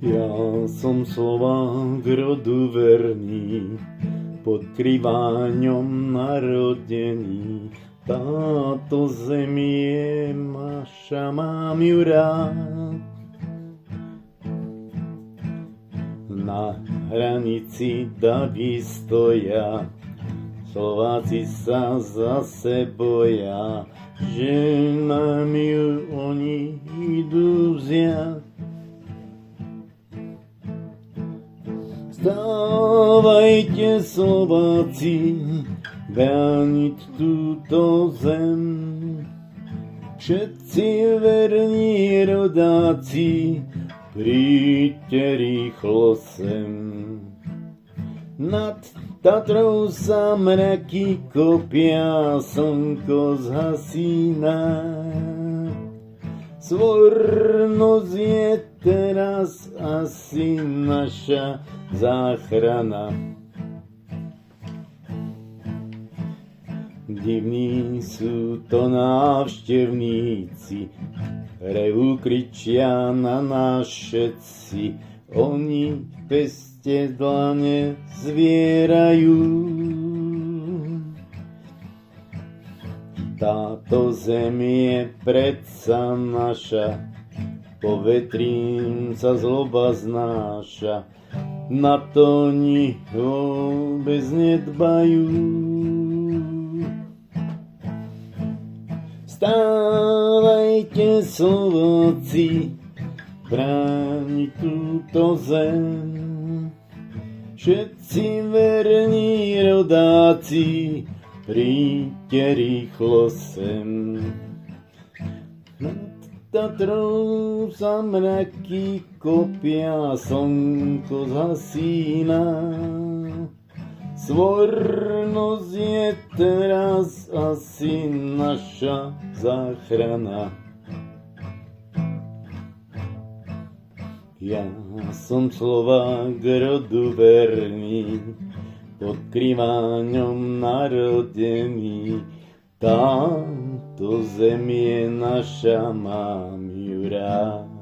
Ja som Slovák rodu verný, pod Kriváňom narodený. Táto zem je naša, mám ju rád. Na hranici davy stoja, Slováci sa zase boja, že nám ju oni idú vziať. Vstávajte, Slováci, brániť túto zem. Všetci verní rodáci, príďte rýchlo sem. Nad Tatrou sa mraky kopia, slnko zhasína. Svornosť je teraz asi naša záchrana. Divní sú to návštevníci, revu kričia na nás všetci, oni peste dlane zvierajú. Táto zem je predsa naša, povetrím sa zloba znáša, na to oni vôbec nedbajú. Vstávajte, Slováci, brániť túto zem. Všetci verní rodáci, príďte rýchlo sem. Nad Tatrou sa mraky kopia, slnko zhasína. Svornosť je teraz asi naša záchrana. Ja som Slovák rodu verný, pod Kriváňom narodený. Táto zem je naša, mám ju rád.